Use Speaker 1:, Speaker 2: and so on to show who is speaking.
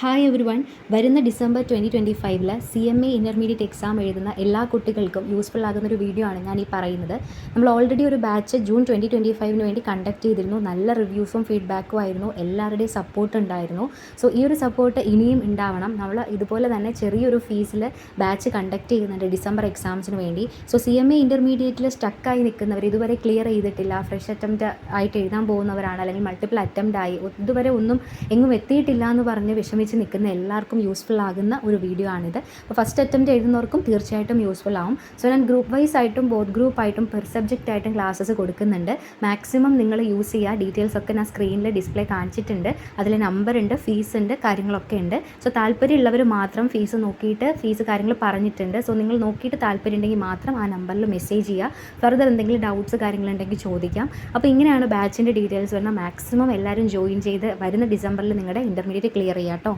Speaker 1: Hi every one. വരുന്ന December 2025 CMA intermediate exam എഴുതുന്ന എല്ലാ കുട്ടികൾക്കും യൂസ്ഫുൾ ആകുന്നൊരു വീഡിയോ ആണ് ഞാൻ ഈ പറയുന്നത്. നമ്മൾ ഓൾറെഡി ഒരു ബാച്ച് ജൂൺ 2025 വേണ്ടി കണ്ടക്ട് ചെയ്തിരുന്നു. നല്ല റിവ്യൂസും ഫീഡ്ബാക്കും ആയിരുന്നു, എല്ലാവരുടെയും സപ്പോർട്ട് ഉണ്ടായിരുന്നു. സോ ഈ ഒരു സപ്പോർട്ട് ഇനിയും ഉണ്ടാവണം. നമ്മൾ ഇതുപോലെ തന്നെ ചെറിയൊരു ഫീസിൽ ബാച്ച് കണ്ടക്ട് ചെയ്യുന്നുണ്ട് ഡിസംബർ എക്സാംസിന് വേണ്ടി. സോ CMA ഇൻ്റർമീഡിയറ്റിൽ സ്റ്റക്കായി നിൽക്കുന്നവർ, ഇതുവരെ ക്ലിയർ ചെയ്തിട്ടില്ല, ഫ്രഷ് അറ്റംപ്റ്റ് ആയിട്ട് എഴുതാൻ പോകുന്നവരാണ്, അല്ലെങ്കിൽ മൾട്ടിപ്പിൾ അറ്റംപ്റ്റ് ആയി ഇതുവരെ ഒന്നും എങ്ങും എത്തിയിട്ടില്ല എന്ന് പറഞ്ഞ് വിഷമിച്ച് നിൽക്കുന്ന എല്ലാവർക്കും യൂസ്ഫുൾ ആകുന്ന ഒരു വീഡിയോ ആണിത്. അപ്പോൾ ഫസ്റ്റ് അറ്റംപ്റ്റ് എഴുതുന്നവർക്കും തീർച്ചയായിട്ടും യൂസ്ഫുൾ ആവും. സോ ഞാൻ ഗ്രൂപ്പ് വൈസ് ആയിട്ടും ബോത്ത് ഗ്രൂപ്പ് ആയിട്ടും പെർ സബ്ജക്റ്റ് ആയിട്ടും ക്ലാസ്സസ് കൊടുക്കുന്നുണ്ട്. മാക്സിമം നിങ്ങൾ യൂസ് ചെയ്യുക. ഡീറ്റെയിൽസ് ഒക്കെ ഞാൻ സ്ക്രീനിൽ ഡിസ്പ്ലേ കാണിച്ചിട്ടുണ്ട്. അതിൽ നമ്പർ ഉണ്ട്, ഫീസ് ഉണ്ട്, കാര്യങ്ങളൊക്കെ ഉണ്ട്. സോ താല്പര്യമുള്ളവർ മാത്രം ഫീസ് നോക്കിയിട്ട് ഫീസ് കാര്യങ്ങൾ പറഞ്ഞിട്ടുണ്ട്. സോ നിങ്ങൾ നോക്കിയിട്ട് താല്പര്യം ഉണ്ടെങ്കിൽ മാത്രം ആ നമ്പറിൽ മെസ്സേജ് ചെയ്യുക. ഫർദർ എന്തെങ്കിലും ഡൗട്ട്സ് കാര്യങ്ങളുണ്ടെങ്കിൽ ചോദിക്കാം. അപ്പോൾ ഇങ്ങനെയാണ് ബാച്ചിൻ്റെ ഡീറ്റെയിൽസ് വരുന്നത്. മാക്സിമം എല്ലാവരും ജോയിൻ ചെയ്ത് വരുന്ന ഡിസംബറിൽ നിങ്ങളുടെ ഇൻ്റർമീഡിയറ്റ് ക്ലിയർ ചെയ്യാം കേട്ടോ.